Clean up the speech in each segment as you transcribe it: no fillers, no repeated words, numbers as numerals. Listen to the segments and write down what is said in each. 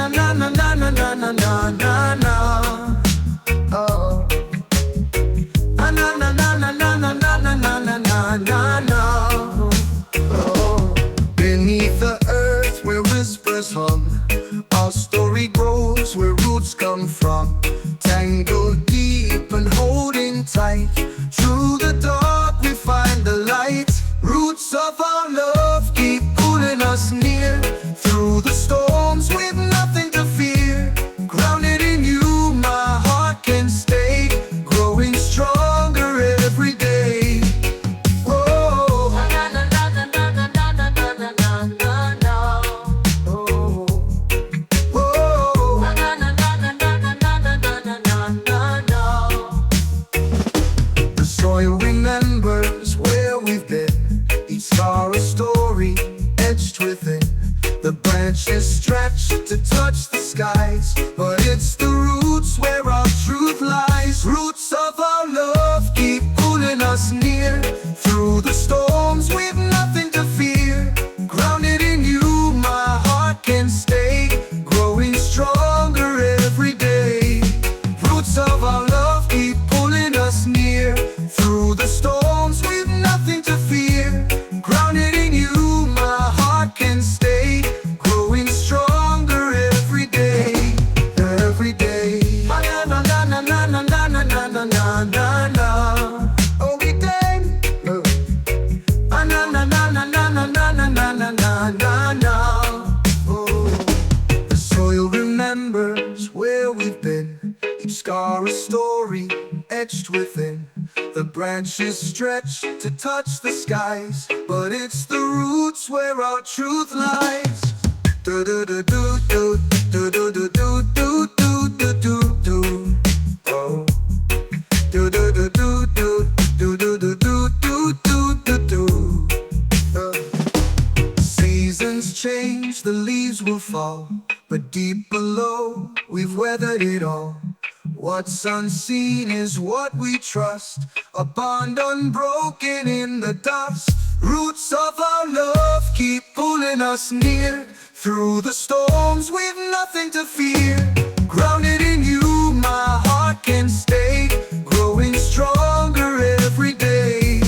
na na na na na na na na na. Oh. Na na na na na na na na na na na na na. Oh. Beneath the earth where whispers hum, our story grows where roots come from. Tangled deep and holding tight, through the dark we find the light. Roots of our love keep pulling us near, through the storms with nothing to fear. Grounded in you, my heart can stay, growing stronger every day. Whoa. Na na na na na na na na na na na na. Oh. Whoa. Na na na na na na na na na na na. The soil remembers where we've been. Each star a story etched within. The branches stretch to touch the skies, but it's the roots where our truth lies. Roots of our love keep pulling us near, through the storms with nothing to fear. Grounded in you, my heart can stay, growing stronger every day. Roots of our love keep pulling us near, through the storms with nothing to fear. Grounded in you, my heart can stay, growing stronger every day. Every day. Na na na na na na na na na na na na na. Every day. Na na na na na na na na na na na na na. Oh. The soil remembers where we've been. Each scar a story etched within. The branches stretch to touch the skies, but it's the roots where our truth lies. Do do do do do do do do do do do do do. Oh. Do do do do do do do do do do do do. Seasons change, the leaves will fall, but deep below we've weathered it all. What's unseen is what we trust, a bond unbroken in the dust. Roots of our love keep pulling us near, through the storms with nothing to fear. Grounded in you, my heart can stay, growing stronger every day.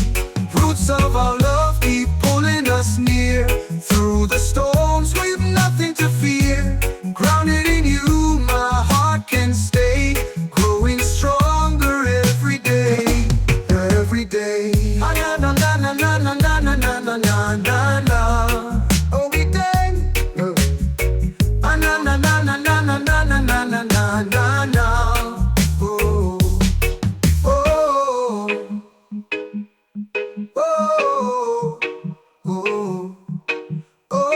Roots of our love keep pulling us near, through the storms with nothing to fear. Grounded in you, my heart can stay, growing stronger every day. Every day. Na na na na na na na na na na na na na. Every day. Na na na na na na na na na na na na na na. Oh. Oh. Oh. Oh. Oh.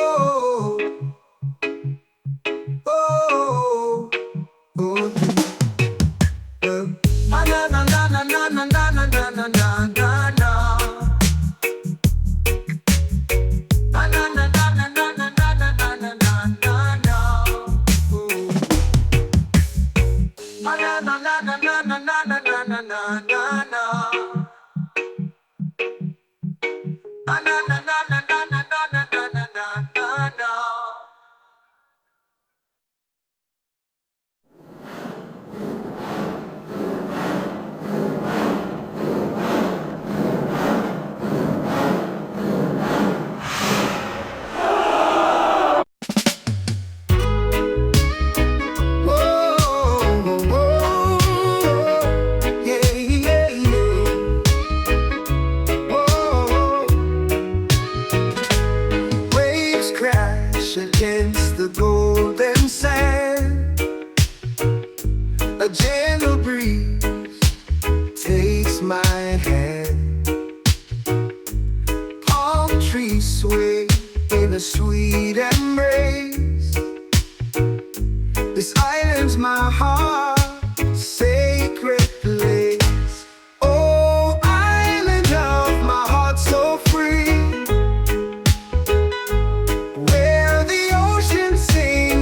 Oh. Oh. Na na na na na na na na na na na na na. Na na na na na na na na na na na na na. Na na na na na na na na na na na na na. Na na na na na na na na na na na na. Against the golden sand, a gentle breeze takes my hand. Palm trees sway in a sweet embrace. This island's my heart's sacred place. Oh, island of my heart so free,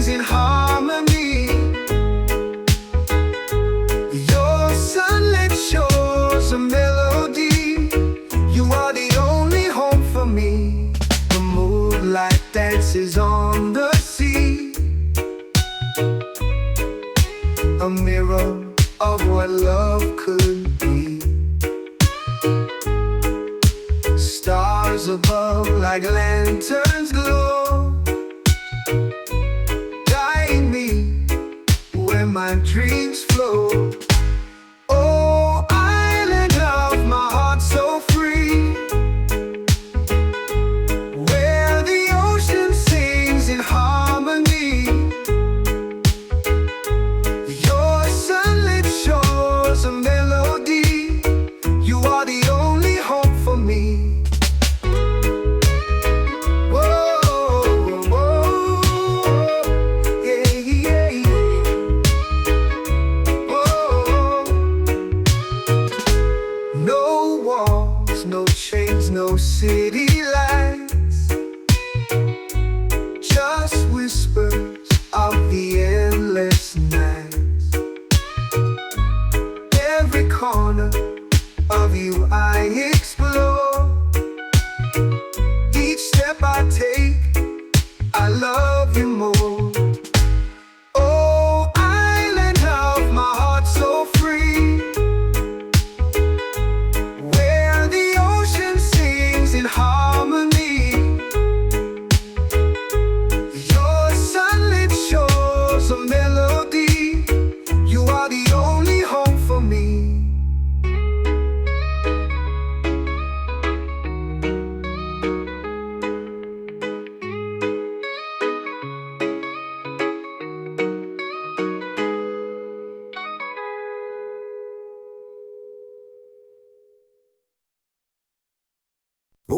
in harmony. Your sunlit shores a melody. You are the only home for me. The moonlight dances on the sea. a mirror of what love could be. Stars above like lanterns glow, guide me where my dreams flow. Oh, island of my heart so free, where the ocean sings in harmony. Your sunlit shores a melody. You are the only hope for me. No city lights, just whispers of the endless nights. Every corner of you I explore. Each step I take, I love you more. Oh, island of my heart so free, in harmony. Your sunlit shores a melody. You are the only hope for me.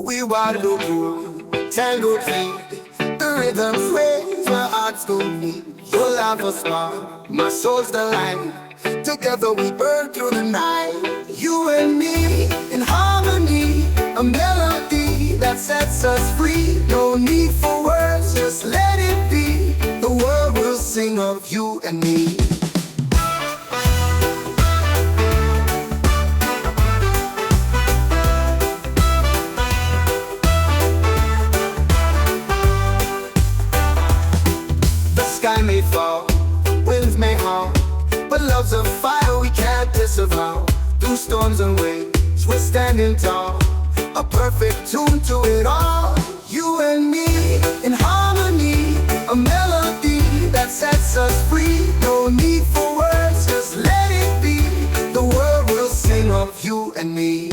We want to do, tango feet, the rhythm waves my heart's go beat. Your love a spark, my soul's the light. Together we burn through the night. You and me in harmony, a melody that sets us free. No need for words, just let it be. The world will sing of you and me. Sky may fall, winds may howl, but love's a fire we can't disavow. Through storms and waves, we're standing tall, a perfect tune to it all. You and me in harmony, a melody that sets us free. No need for words, just let it be. The world will sing of you and me.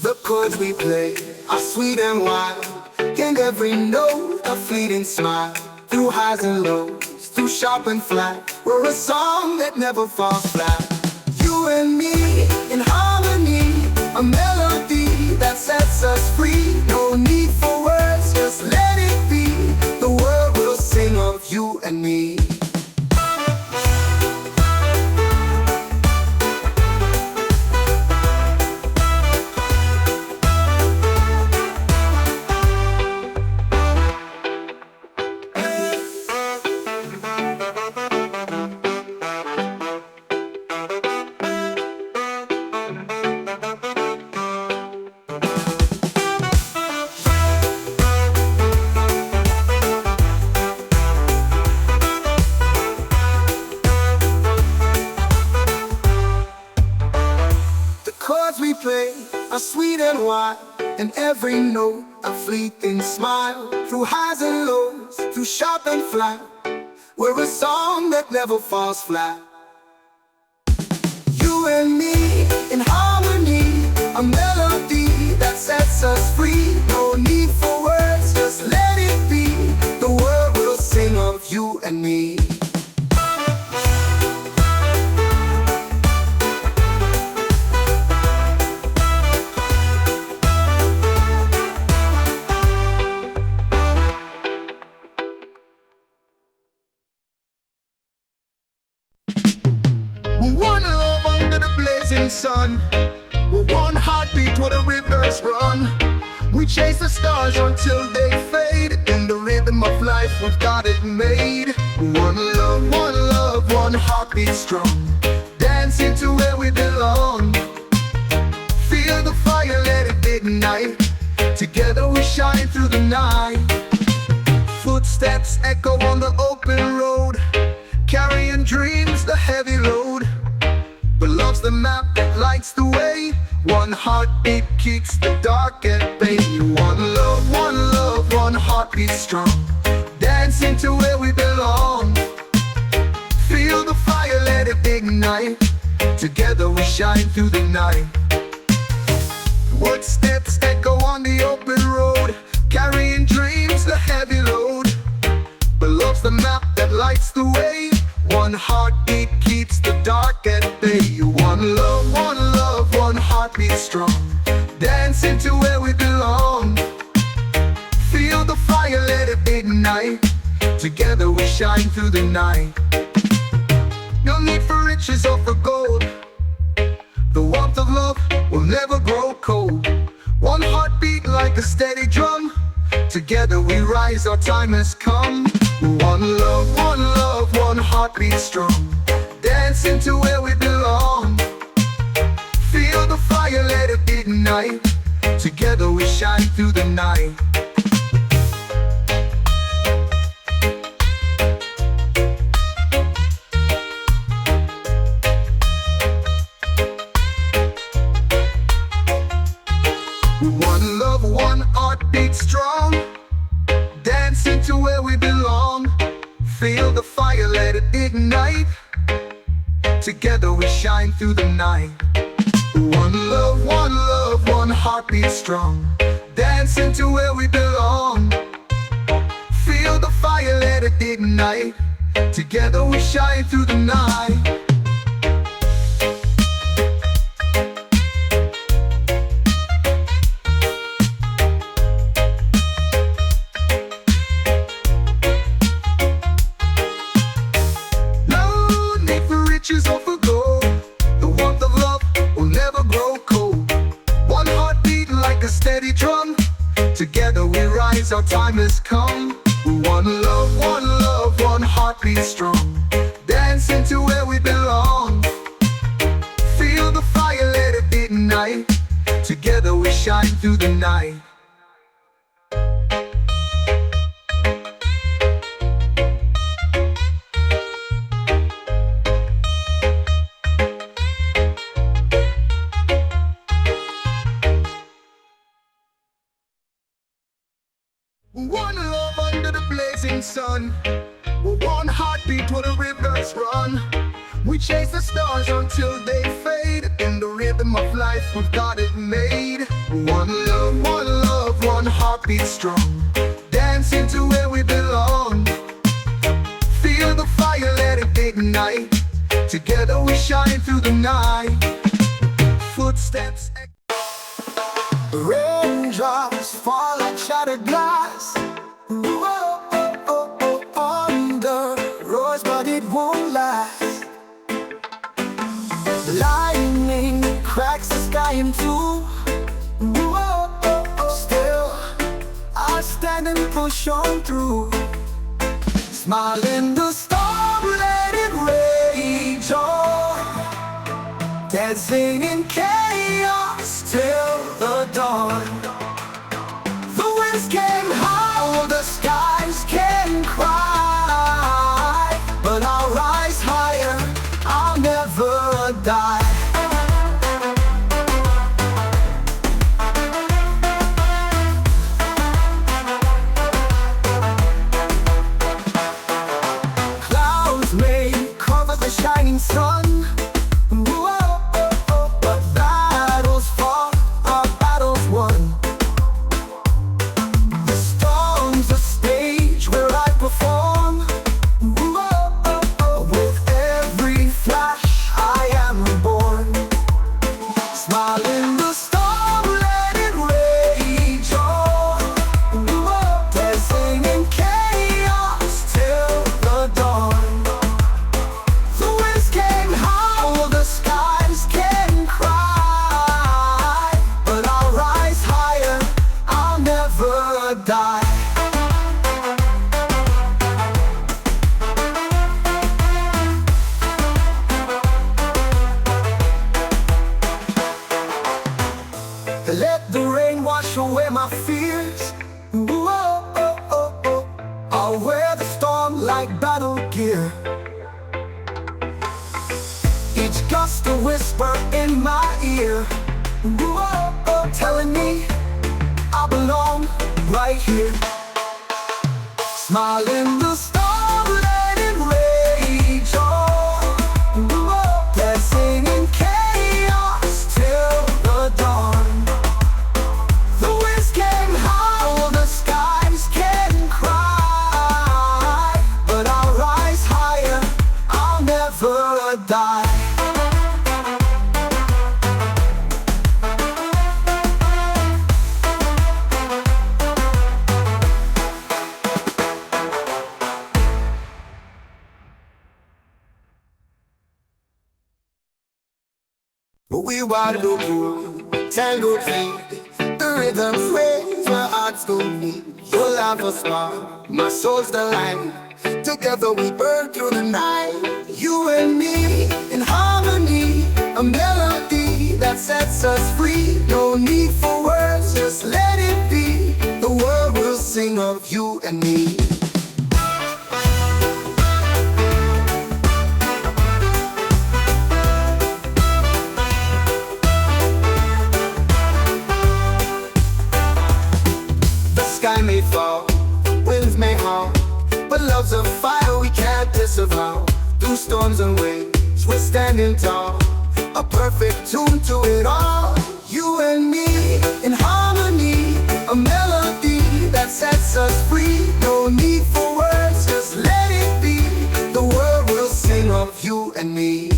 The chords we play are sweet and wild, in every note a fleeting smile. Through highs and lows, through sharp and flat, we're a song that never falls flat. You and me in harmony, a melody that sets us free. No need for words, just let it be. The world will sing of you and me. We play are sweet and wild, and every note a fleeting smile. Through highs and lows, through sharp and flat, we're a song that never falls flat. You and me in harmony, a melody that sets us free. No need for words, just let it be. The world will sing of you and me. One love under the blazing sun, one heartbeat where the rivers run. We chase the stars until they fade. In the rhythm of life we've got it made. One love, one heartbeat strong, dancing to where we belong. ignite. Together we shine through the night. Footsteps echo on the open road, carrying dreams, the heavy load. But love's the map that lights the way. One heartbeat keeps the dark at bay. One love, one heartbeat strong, dancing to where we belong. Feel the fire, let it ignite. Together we shine through the night. Footsteps echo on the open road, carrying dreams, the heavy load. But love's the map that lights the way. One heartbeat keeps the dark at bay. One love, one heartbeat strong, dancing to where we belong. Feel the fire, let it ignite. Together we shine through the night. No need for riches or for gold. The warmth of love will never grow cold. One heartbeat like a steady drum. Together we rise, our time has come. One love, one heartbeat strong, dancing to where we belong. Feel the fire, let it ignite. Together we shine through the night. One love, one heartbeat strong, dancing to where we belong. Feel the fire, let it ignite. Together we shine through the night. One love, one heartbeat strong, dancing to where we belong. Feel the fire, let it ignite. Together we shine through the night. Or for gold. The warmth of love will never grow cold. One heartbeat like a steady drum. Together we rise, our time has come. One love, one heartbeat strong, dancing to where we belong. Feel the fire, let it ignite. Together we shine through the night. One love under the blazing sun. One heartbeat where the rivers run. We chase the stars until they fade. In the rhythm of life we've got it made. One love, one heartbeat strong, dancing to where we belong. Feel the fire, let it ignite. Together we shine through the night. Footsteps, raindrops fall like shattered glass. Thunder roars but it won't last. Lightning cracks the sky in two. Still I stand and push on through. Smile in the storm, let it rage on. Dancing in chaos till the dawn. The winds can howl, the skies can cry, but I'll rise higher, I'll never die. Clouds may cover the shining sun. Came the whisper in my ear, whoa, telling me I belong right here. Smile in the storm, let it rage on, dancing in chaos till the dawn. The winds can howl, the skies can cry, but I'll rise higher, I'll never die. We want to do, tango feet, the rhythm waves where hearts go meet. Your love a smile, my soul's the light. Together we burn through the night. You and me in harmony, a melody that sets us free. No need for words, just let it be. The world will sing of you and me. Sky may fall, winds may howl, but love's a fire we can't disavow. Through storms and waves, we're standing tall, a perfect tune to it all. You and me in harmony, a melody that sets us free. No need for words, just let it be. The world will sing of you and me.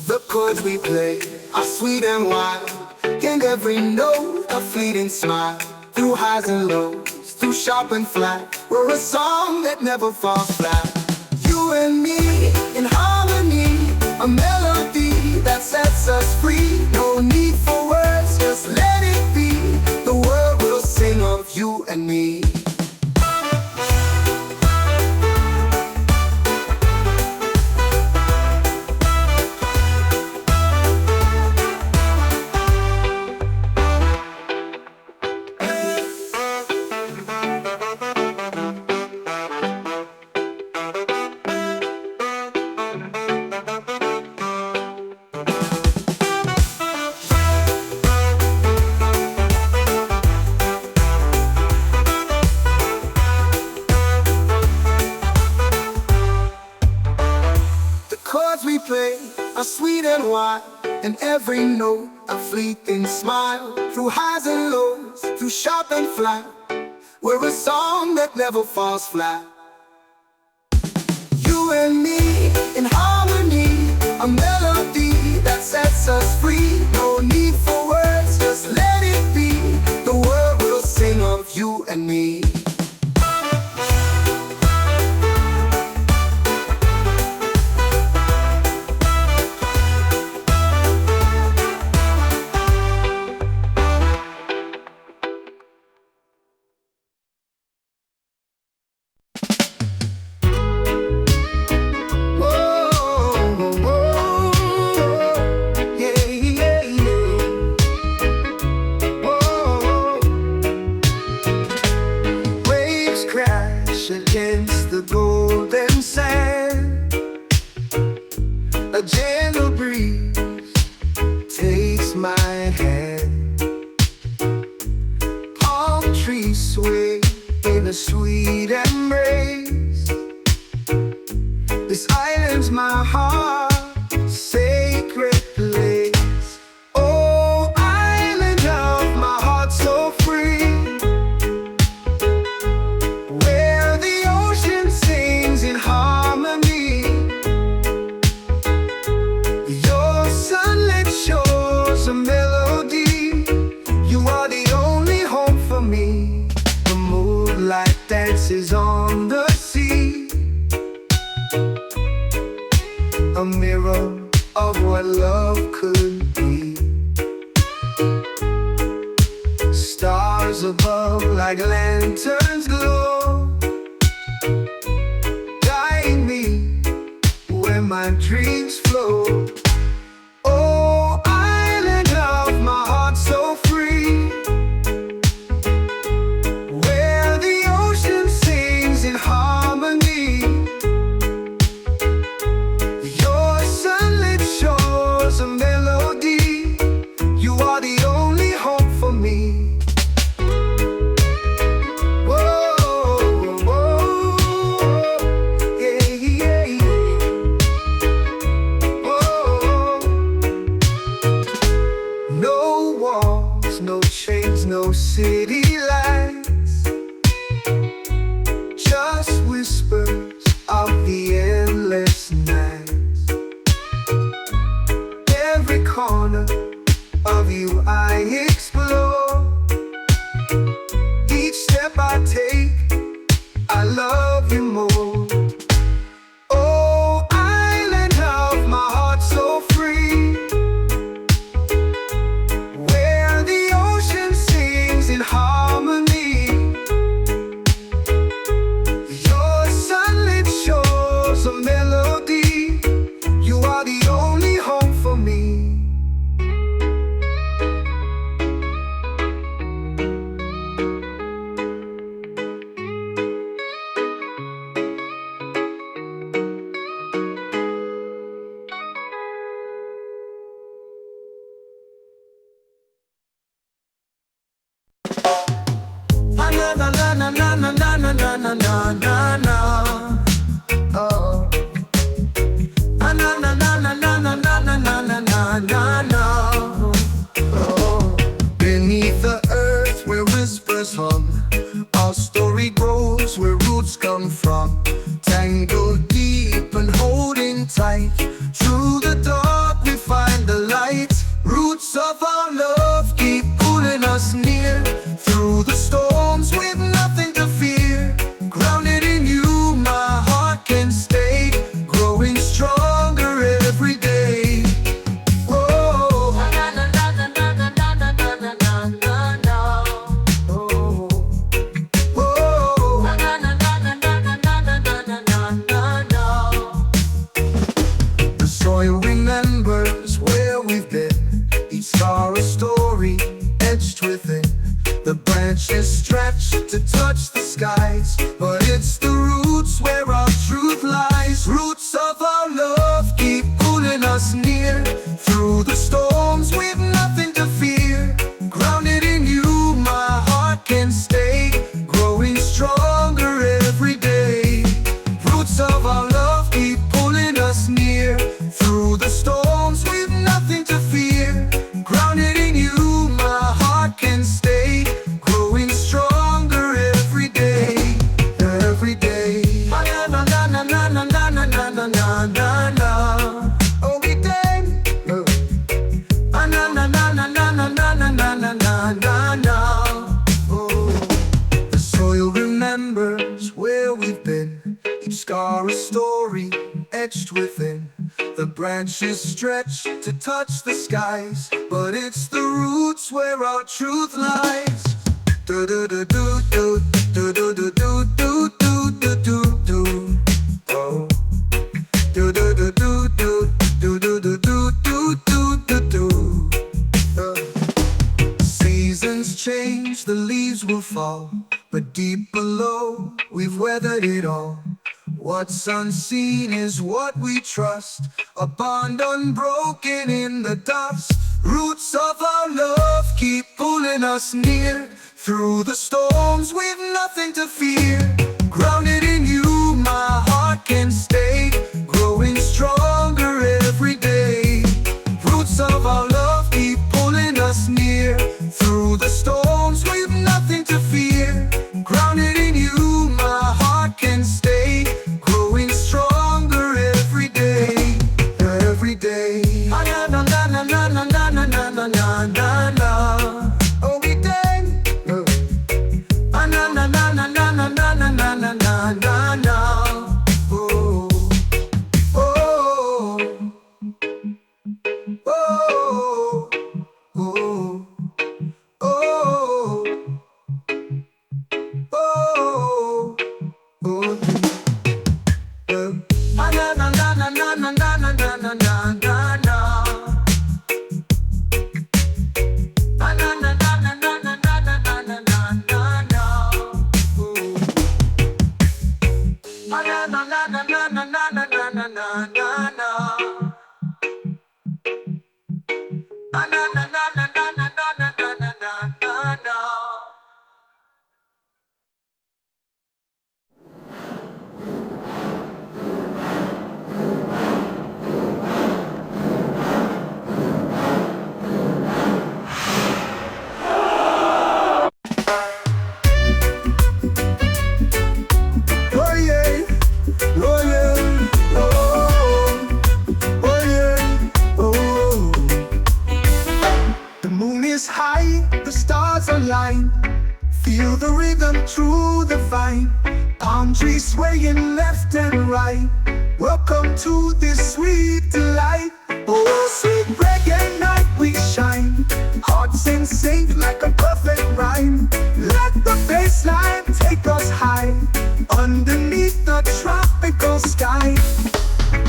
The chords we play are sweet and wild. In every note a fleeting smile. Through highs and lows, through sharp and flat, we're a song that never falls flat. You and me in harmony, a melody that sets us free. No need for words, just let it be. The world will sing of you and me. We play are sweet and wild, and every note a fleeting smile. Through highs and lows, through sharp and flat, we're a song that never falls flat. You and me in harmony, a melody that sets us free. No need for words, just let it be. The world will sing of you and me. Against the golden sand, a gentle breeze takes my hand. Palm trees sway in a sweet embrace. This island's my heart's sacred place. Oh, island of my heart so free, in harmony. Your sunlit shores a melody. You are the only home for me. The moonlight dances on the sea, a mirror of what love could be. Stars above like lanterns glow, where my dreams flow. Oh, island of my heart so city lights, just whispers of the endless nights. Every corner of you I explore. Each step I take, I love you more. Oh, island of my heart so free, where the ocean sings in harmony. Your sunlit shores a melody. You are the only home for me. Na na na na na na na na na na na na. Oh. Na na na na na na na na na na na na na. Oh. Beneath the earth where whispers hum, our story grows where roots come from. Tangled deep and holding tight, through the dark we find the light. Roots of our love keep pulling us near, through the storms with nothing to fear. Grounded in you, my heart can stay, growing stronger every day. Whoa. Na na na na na na na na na na na na. Oh. Whoa. Na na na na na na na na na na na na. The soil remembers where we've been, each star a story etched within. The branches stretch to touch the skies, but it's the roots where our truth lies. Roots of our love keep pulling us near, through the storms with nothing to fear. Grounded in you, my heart can stay, growing stronger every day. Roots of our love keep pulling us near, through the storms with nothing to fear. Grounded in you, my heart can stay, growing stronger every day. Every day. Na na na na na na na na na na na na na. Every day. Na na na na na na na na na na na na na. Oh. The soil remembers where we've been, each scar a story etched within. The branches stretch to touch the skies, but it's the roots where our truth lies. Do do do do do do do do do do do do do. Oh. Do do do do do do do do do do do do. Seasons change, the leaves will fall, but deep below, we've weathered it all. What's unseen is what we trust, a bond unbroken in the dust. Roots of our love keep pulling us near, through the storms with nothing to fear. Grounded in you, my heart can stay, growing stronger every day. Roots of our love keep pulling us near, through the storms with nothing to fear. Grounded in you, my heart can stay, growing stronger every day. Every day. Na na na na na na na na na na na na na. Every day. Na na na na na na na na na na na na na na. Oh. Oh. Oh. Oh. Oh. Oh. Oh. Na na na na na na na na na na na na na. Na na na na na na na na na na na na na. Na na na na na na na na na na na na na na. Na na na na na na na na na na na na na. The moon is high, the stars align. Feel the rhythm through the vine. Palm trees swaying left and right. Welcome to this sweet delight. Oh, sweet reggae night we shine. Hearts in sync like a perfect rhyme. Let the bass line take us high. Underneath the tropical sky.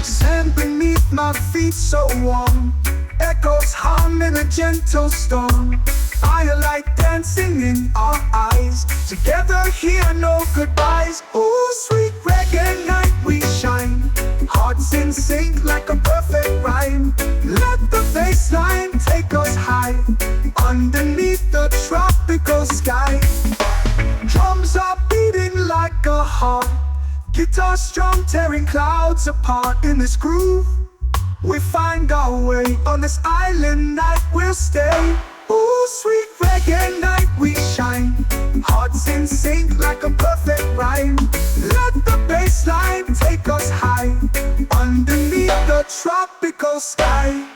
Sand beneath my feet so warm. Echoes hum in a gentle storm. Firelight dancing in our eyes. Together here, no goodbyes. Oh, sweet reggae night we shine. Hearts in sync like a perfect rhyme. Let the bass line take us high. Underneath the tropical sky. Drums are beating like a heart. Guitar strum tearing clouds apart. In this groove we find our way. On this island night we'll stay. Oh, sweet reggae night we shine. Hearts in sync like a perfect rhyme. Let the bass line take us high. Underneath the tropical sky.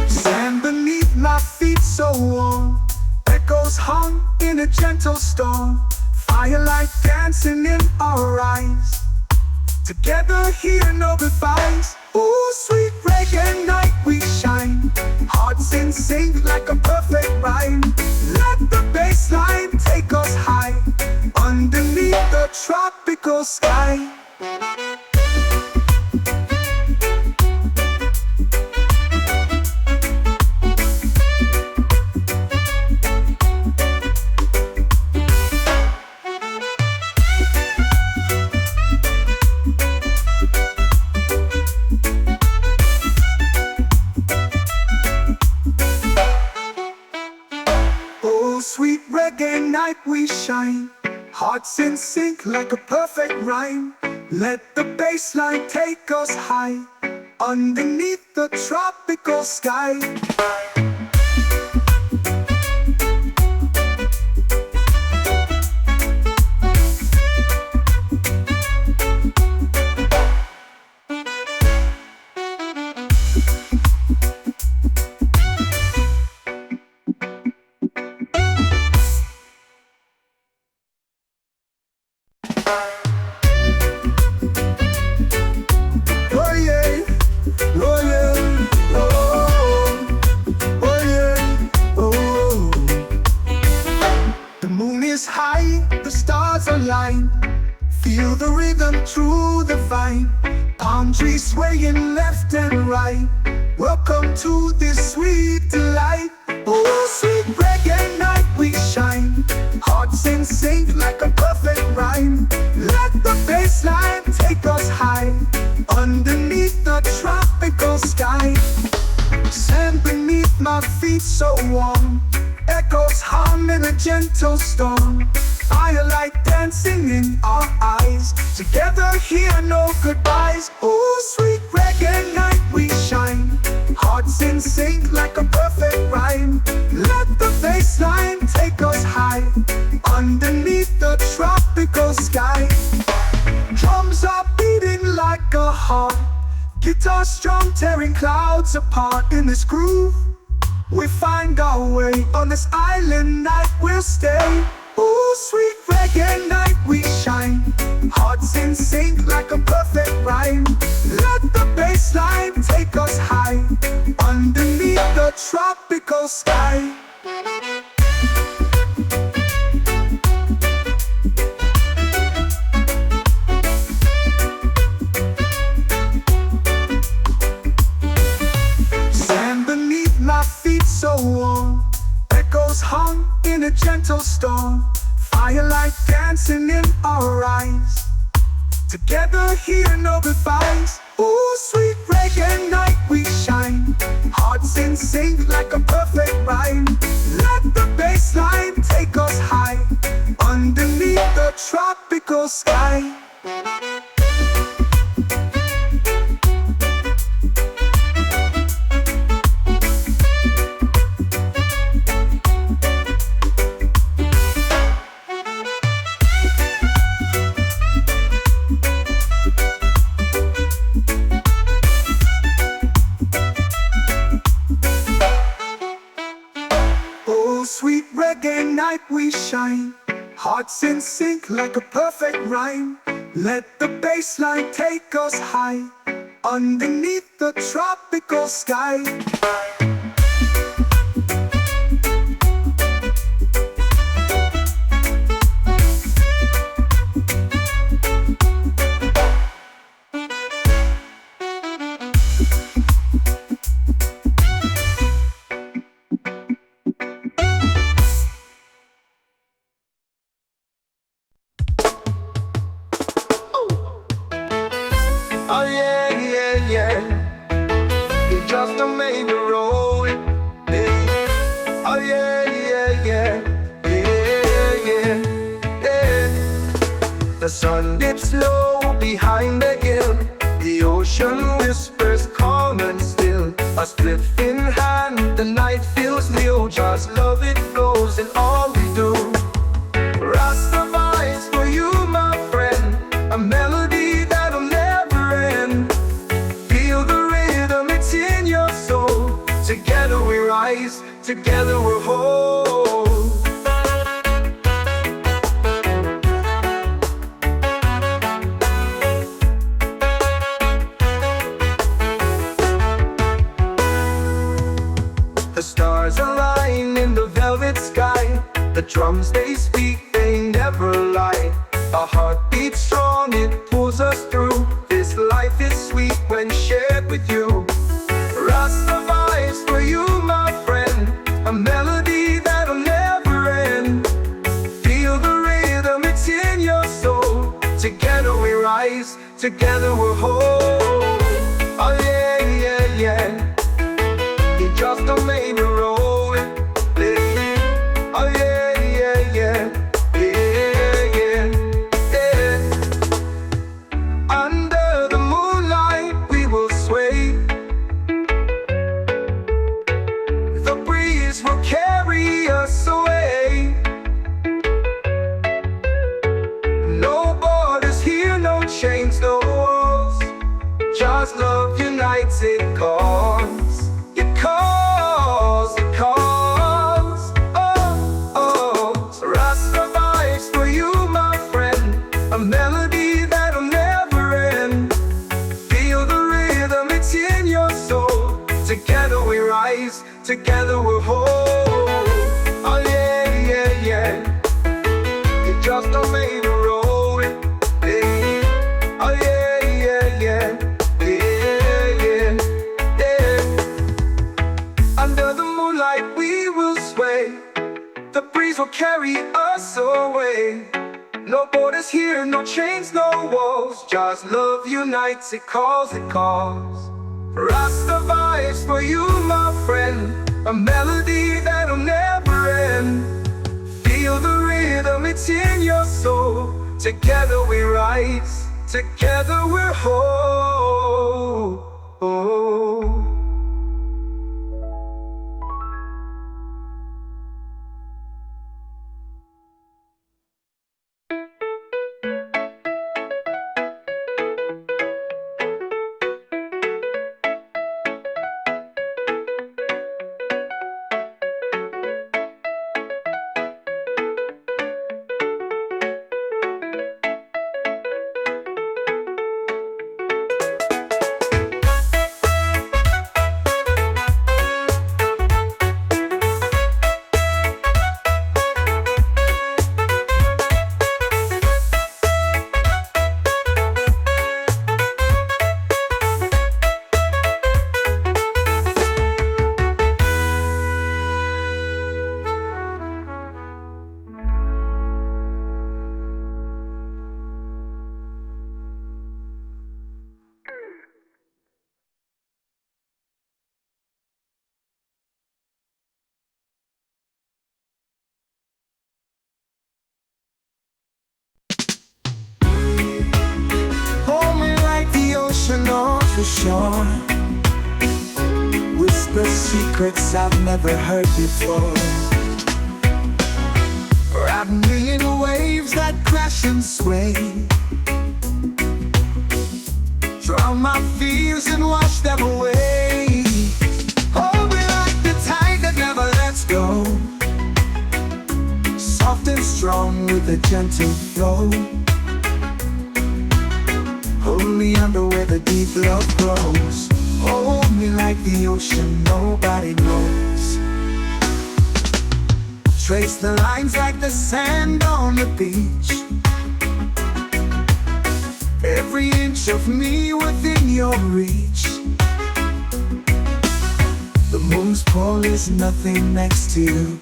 Sand beneath my feet so warm. Echoes hum in a gentle storm. Firelight dancing in our eyes. Together here, no goodbyes. Oh, sweet reggae night we shine. Hearts in sync like a perfect rhyme. Let the bass line take us high. Underneath the tropical sky. Sweet reggae night we shine. Hearts in sync like a perfect rhyme. Let the bass line take us high. Underneath the tropical sky. The stars align. Feel the rhythm through the vine. Palm trees swaying left and right. Welcome to this sweet delight. Oh, sweet reggae night we shine. Hearts in sync like a perfect rhyme. Let the bass line take us high. Underneath the tropical sky. Sand beneath my feet so warm. Echoes hum in a gentle storm. Firelight dancing in our eyes. Together here, no goodbyes. Oh, sweet reggae night we shine. Hearts in sync like a perfect rhyme. Let the bass line take us high. Underneath the tropical sky. Drums are beating like a heart. Guitar strum tearing clouds apart. In this groove we find our way. On this island night we'll stay. Oh, sweet reggae night we shine. Hearts in sync like a perfect rhyme. Let the bass line take us high. Underneath the tropical sky. Sand beneath my feet so warm. Echoes hum in a gentle storm. Firelight dancing in our eyes. Together here, no goodbyes. Oh, sweet reggae night we shine. Hearts in sync like a perfect rhyme. Let the bass line take us high. Underneath the tropical sky. we shine, hearts in sync like a perfect rhyme. Let the bass line take us high, underneath the tropical sky. Oh yeah, yeah, yeah. You just done made me roll. Yeah. Oh yeah, yeah, yeah. Yeah, yeah, yeah. The sun dips low behind the hill. The ocean whispers calm and still. A spliff in hand, the night feels new. Just love it flows in all we do. RastaVibes for you, my friend. A melody that'll never end. Feel the rhythm, it's in your soul. Together we rise, together we're whole. The stars align in the velvet sky. The drums they speak, they never lie. Our heart beats strong, it pulls us through. This life is sweet when shared with you. RastaVibes for you, my friend. A melody that'll never end. Feel the rhythm, it's in your soul. Together we rise, together we're whole. Oh yeah, yeah, yeah. You just don't make me roll. Oh yeah, yeah, yeah. Yeah, yeah, yeah. Under the moonlight we will sway. The breeze will carry us away. No borders here, no chains, no walls. Just love unites, it calls. It calls, it calls. Oh, oh. So RastaVibes for you, my friend. A melody that'll never end. Feel the rhythm, it's in your soul. Together we rise, together we're whole. Oh yeah, yeah, yeah. You just don't make me roll. Yeah. Oh yeah, yeah, yeah. Yeah, yeah, yeah. Under the moonlight we will sway. The breeze will carry us away. No borders here, no chains, no walls. Just love unites, it calls, it calls. RastaVibes for you, my friend. A melody that'll never end. Feel the rhythm, it's in your soul. Together we rise, together we're whole. Oh. off the shore, whisper secrets I've never heard before. Ride me in waves that crash and sway, drown my fears and wash them away. Hold me like the tide that never lets go, soft and strong with a gentle flow. Hold me under where the deep love grows. Hold me like the ocean nobody knows. Trace the lines like the sand on the beach. Every inch of me within your reach. The moon's pull is nothing next to you.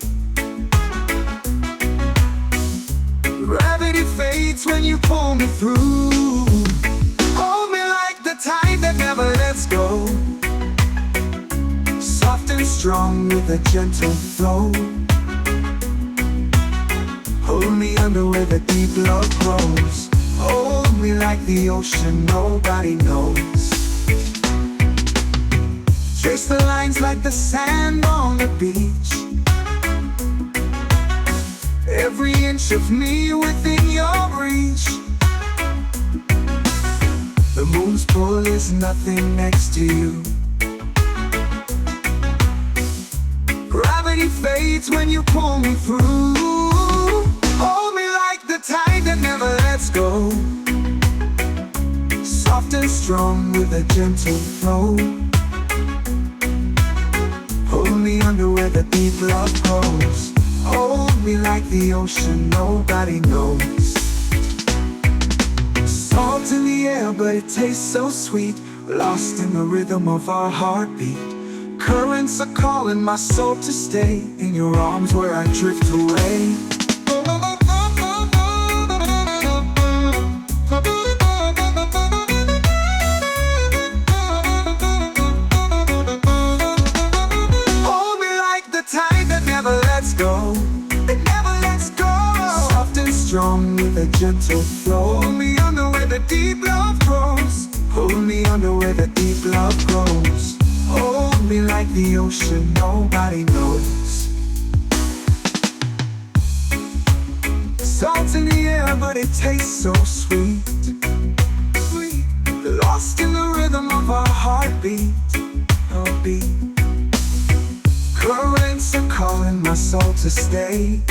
Gravity fades when you pull me through. Hold me like the tide that never lets go. Soft and strong with a gentle flow. Hold me under where the deep love grows. Hold me like the ocean nobody knows. Trace the lines like the sand on the beach. Every inch of me within your reach. The moon's pull is nothing next to you. Gravity fades when you pull me through. Hold me like the tide that never lets go. Soft and strong with a gentle flow. Hold me under where the deep love grows. Hold me like the ocean nobody knows. Salt in the air but it tastes so sweet. Lost in the rhythm of our heartbeat. Currents are calling my soul to stay in your arms where I drift away. Hold me like the tide that never lets go. It never lets go. Soft and strong with a gentle flow. Hold me under where the deep love grows. Hold me under where the deep love grows. Hold me like the ocean nobody knows. Salt in the air but it tastes so sweet. Sweet. Lost in the rhythm of our heartbeat. Oh, beat. Currents are calling my soul to stay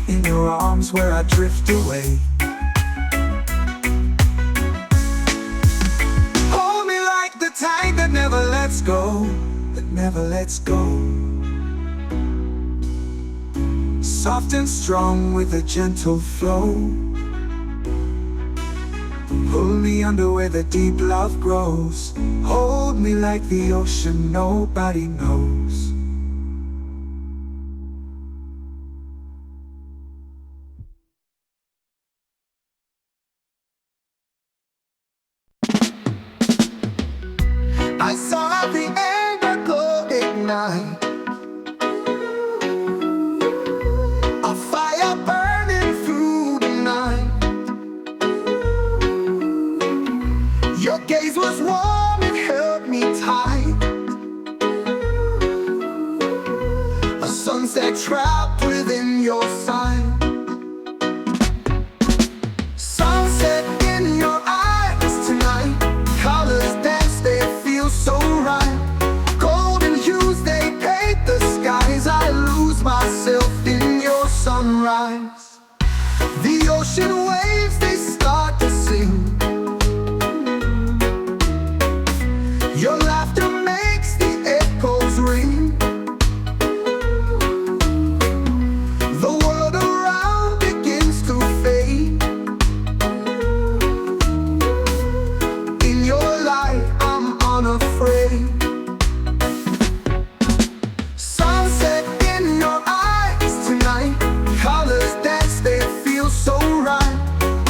in your arms where I drift away. Hold me like the tide that never lets go. That never lets go. Soft and strong with a gentle flow. Pull me under where the deep love grows. Hold me like the ocean nobody knows. I saw the anger glow ignite. A fire burning through the night. Your gaze was warm, it held me tight. A sunset trapped within your sight. Sunset in your eyes tonight. Colors dance, they feel so right. Golden hues, they paint the skies. I lose myself in your sunrise. The ocean waves, they start to sing. Your laughter makes the echoes ring. The world around begins to fade. In your light, I'm unafraid. Sunset in your eyes tonight. Colors dance, they feel so right.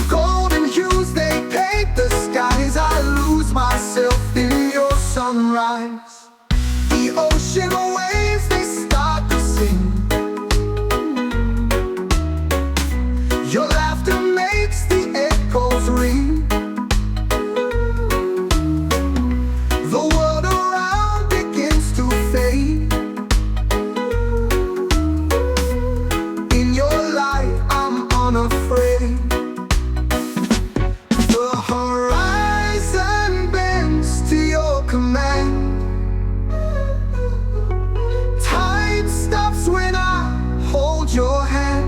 Golden hues, they paint the skies. I lose myself in your sunrise. The ocean waves, they start to sing. Your laughter makes the echoes ring. The world around begins to fade. In your light, I'm unafraid. The horizon bends to your command. Time stops when I hold your hand.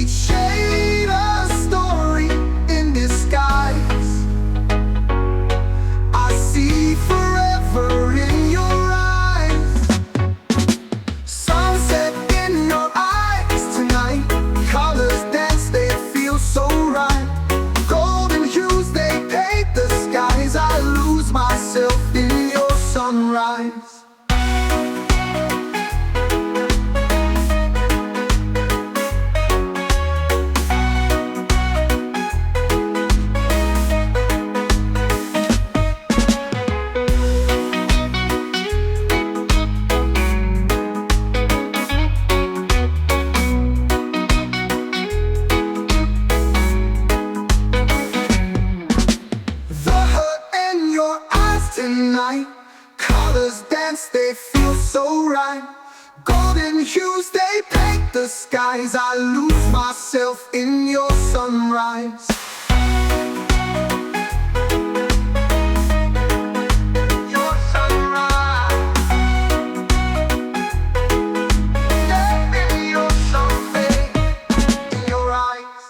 each shade a story in disguise. I see forever in your eyes. Sunset in your eyes tonight. Colors dance, they feel so right. Golden hues, they paint the skies. I lose myself in your sunrise. Tonight, colors dance, they feel so right. Golden hues, they paint the skies. I lose myself in your sunrise. Your sunrise. Yeah, in your sunfade, in your eyes.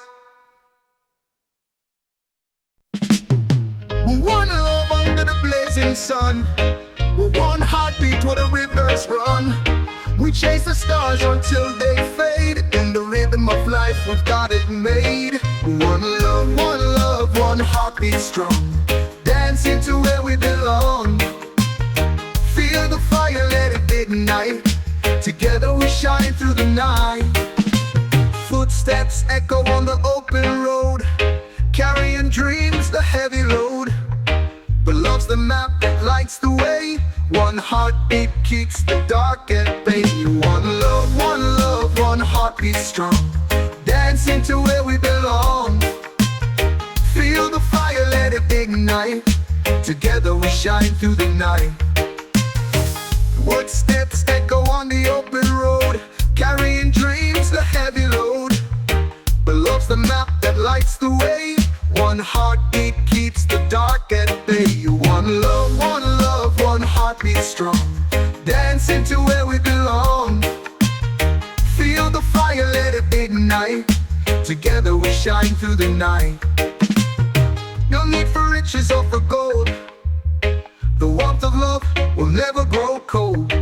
One love under the blazing sun, one heartbeat where the rivers run. We chase the stars until they fade. In the rhythm of life we've got it made. One love, one heartbeat strong. Dancing to where we belong. Feel the fire, let it ignite. Together we shine through the night. Footsteps echo on the open road, carrying dreams, the heavy load. But love's the map that lights the way. One heartbeat keeps the dark at bay. One love, one heartbeat strong. Dancing to where we belong. Feel the fire, let it ignite. Together we shine through the night. Footsteps echo on the open road, carrying dreams, the heavy load. But love's the map that lights the way. One heartbeat keeps the dark at bay. One love, one heartbeat strong. Dancing to where we belong. Feel the fire, let it ignite. Together we shine through the night. No need for riches or for gold. The warmth of love will never grow cold.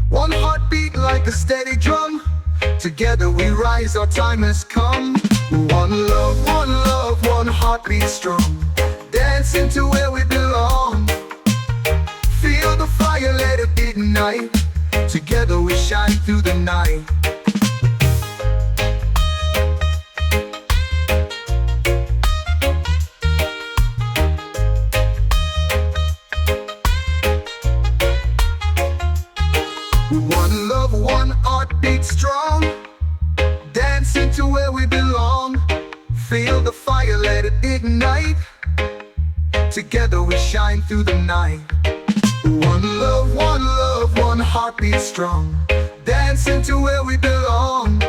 One heartbeat like a steady drum. Together we rise, our time has come. One love, one heartbeat strong. Dancing to where we belong. Feel the fire, let it ignite. Together we shine through the night. One love, one heartbeat strong. Dancing to where we belong. Feel the fire, let it ignite. Together we shine through the night. One love, one heartbeat strong. Dancing to where we belong.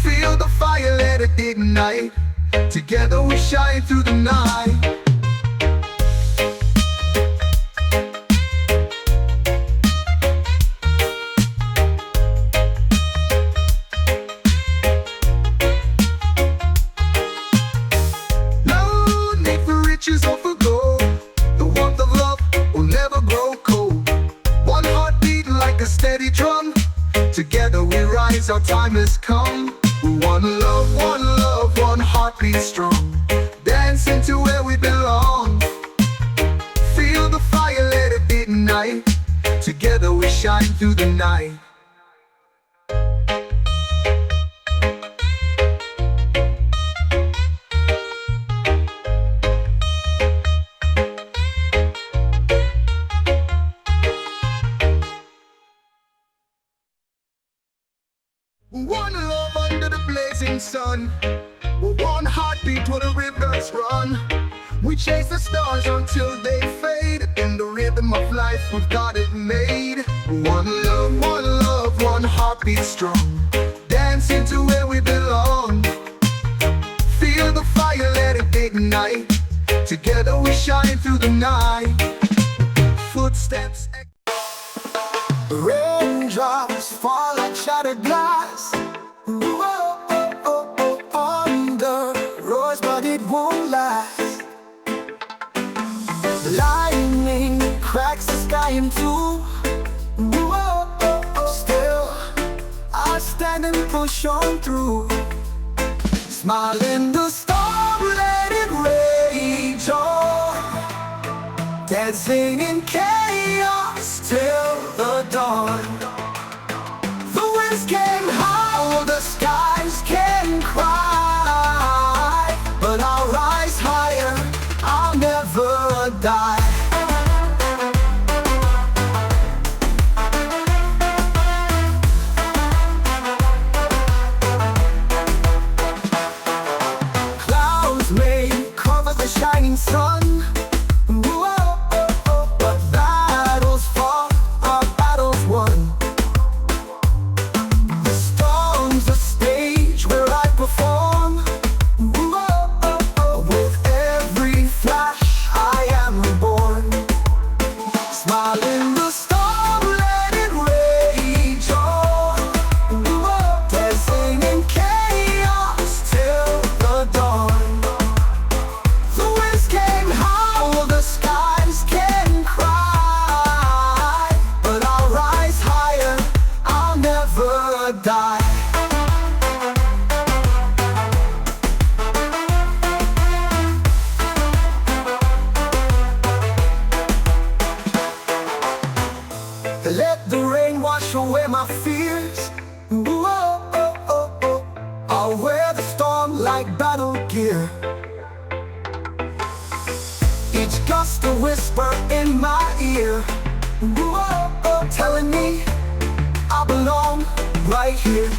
Feel the fire, let it ignite. Together we shine through the night. Together we rise, our time has come. One love, one heartbeat strong. Dancing to where we belong. Feel the fire, let it ignite. Together we shine through the night. One love under the blazing sun. One heartbeat where the rivers run. We chase the stars until they fade. In the rhythm of life we've got it made. One love, one heartbeat strong. Dancing to where we belong. Feel the fire, let it ignite. Together we shine through the night. Footsteps Raindrops fall like shattered glass. Whoa, oh, oh, oh. him too. Whoa, still I stand and push on through. Smile in the storm, let it rage on. Dancing in chaos till the dawn. The winds can howl, the skies can cry, but I'll rise higher, I'll never die. Clouds may cover the shining sun, but battles fought are battles won. The storm's a stage where I perform. With every flash I am reborn. Smile in the storm, let it rage on. Dancing in chaos till the dawn. The winds can howl, the skies can cry, but I'll rise higher, I'll never die. Let the rain wash away my fears. I'll wear the storm like battle gear. Each gust a whisper in my ear, telling me I belong right here.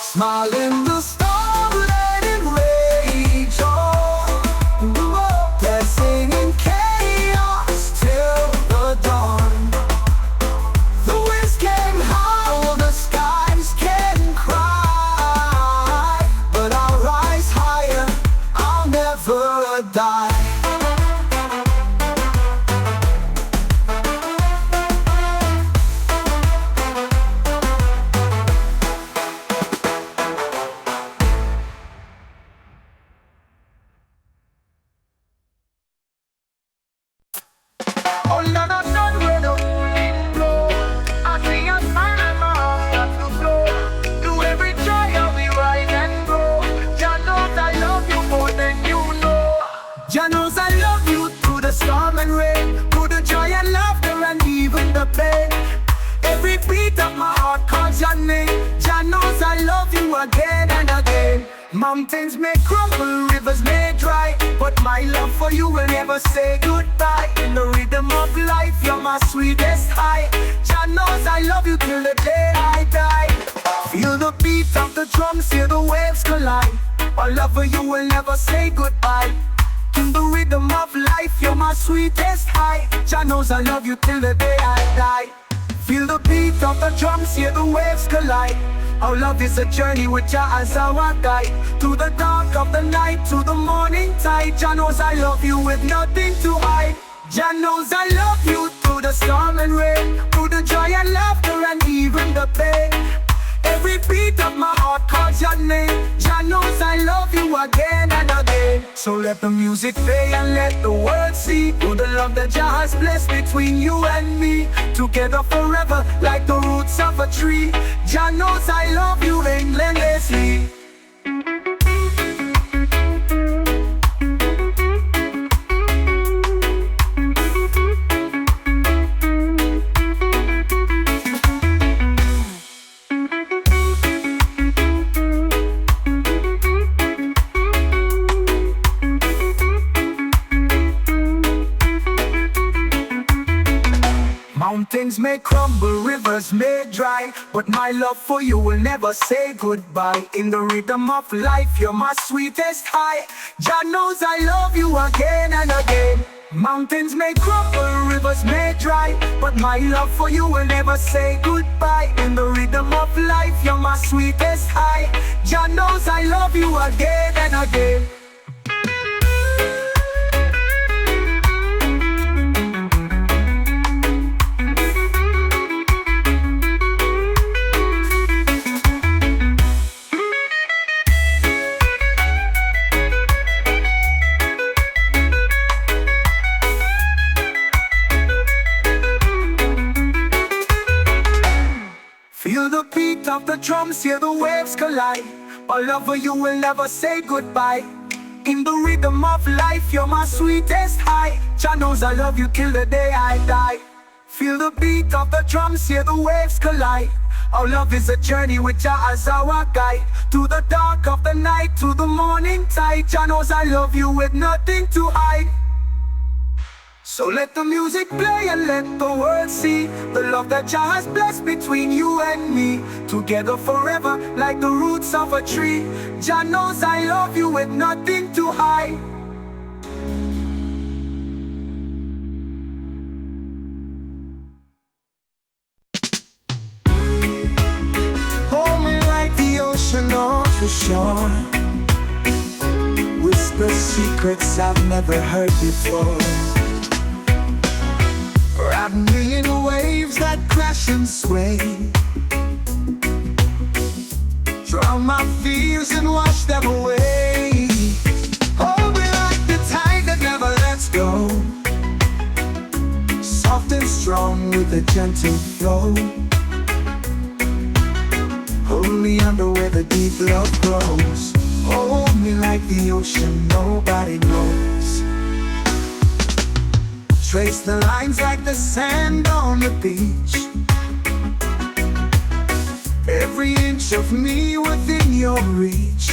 Smile in the storm, let it rage on. Dancing in chaos till the dawn. The winds can howl, the skies can cry, but I'll rise higher, I'll never die. Oh, no, no, no, where the wind blow. I see a smile and my heart starts to flow. Through every trial we rise and grow. Jah knows I love you more than you know. Jah knows I love you through the storm and rain, through the joy and laughter and even the pain. Every beat of my heart calls your name. Jah knows I love you again and again. Mountains may crumble, rivers may dry, but my love for you will never say goodbye. In the rhythm of life, you're my sweetest high. Jah knows I love you till the day I die. Feel the beat of the drums, hear the waves collide. My love for you will never say goodbye. In the rhythm of life, you're my sweetest high. Jah knows I love you till the day I die. Feel the beat of the drums, hear the waves collide. Our love is a journey with Jah as our guide. Through the dark of the night, to the morning tide. Jah knows I love you with nothing to hide. Jah knows I love you through the storm and rain, through the joy and laughter and even the pain. Every beat of my heart calls your name. Jah knows I love you again and again. So let the music play and let the world see through the love that Jah has blessed between you and me. Together forever like the roots of a tree. Jah knows I love you endlessly. Mountains may crumble, rivers may dry, but my love for you will never say goodbye. In the rhythm of life, you're my sweetest high. Jah knows I love you again and again. Mountains may crumble, rivers may dry, but my love for you will never say goodbye. In the rhythm of life, you're my sweetest high. Jah knows I love you again and again. drums, hear the waves collide. A lover, you will never say goodbye. In the rhythm of life, you're my sweetest high. Jah knows I love you till the day I die. Feel the beat of the drums, hear the waves collide. Our love is a journey with Jah as our guide. To the dark of the night, to the morning tide. Jah knows I love you with nothing to hide. So let the music play and let the world see the love that Jah has blessed between you and me. Together forever like the roots of a tree. Jah knows I love you with nothing to hide. Hold me like the ocean off the shore. Whisper secrets I've never heard before. Wrap me in waves that crash and sway. Drown my fears and wash them away. Hold me like the tide that never lets go. Soft and strong with a gentle flow. Hold me under where the deep love grows. Hold me like the ocean nobody knows. Trace the lines like the sand on the beach. Every inch of me within your reach.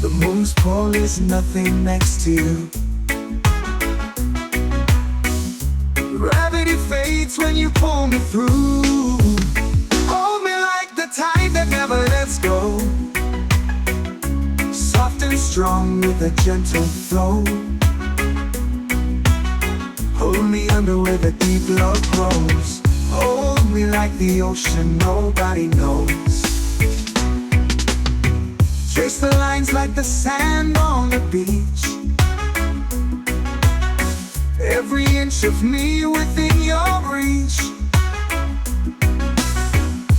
The moon's pull is nothing next to you. Gravity fades when you pull me through. Hold me like the tide that never lets go. Soft and strong with a gentle flow. Hold me under where the deep love grows. Hold me like the ocean nobody knows. Trace the lines like the sand on the beach. Every inch of me within your reach.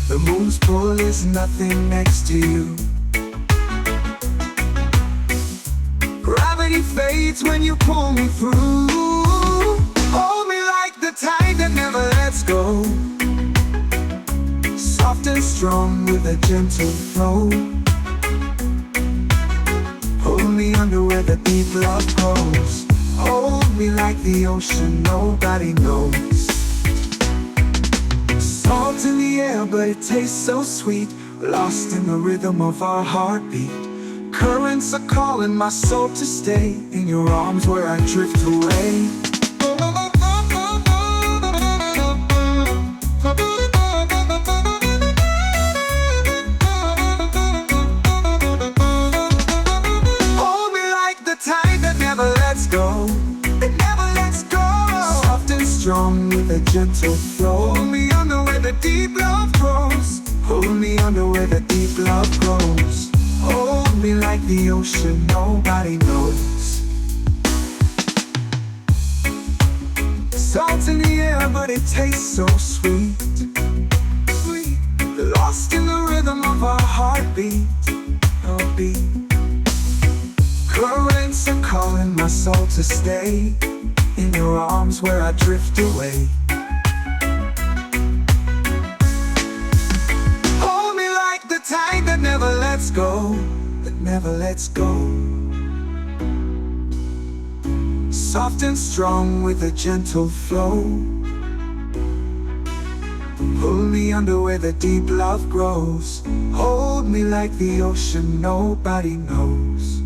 The moon's pull is nothing next to you. Gravity fades when you pull me through. Hold me like the tide that never lets go. Soft and strong with a gentle flow. Hold me under where the deep love grows. Hold me like the ocean nobody knows. Salt in the air but it tastes so sweet. Lost in the rhythm of our heartbeat. Currents are calling my soul to stay in your arms where I drift away. Hold me like the tide that never lets go. It never lets go. Soft and strong with a gentle flow. Hold me under where the deep love grows. Hold me under where the deep love grows. Hold me like the ocean nobody knows. Salt in the air but it tastes so sweet. Sweet. Lost in the rhythm of our heartbeat. Oh, beat. Currents are calling my soul to stay in your arms where I drift away. Hold me like the tide that never lets go. That never lets go. Soft and strong with a gentle flow. Hold me under where the deep love grows. Hold me like the ocean nobody knows.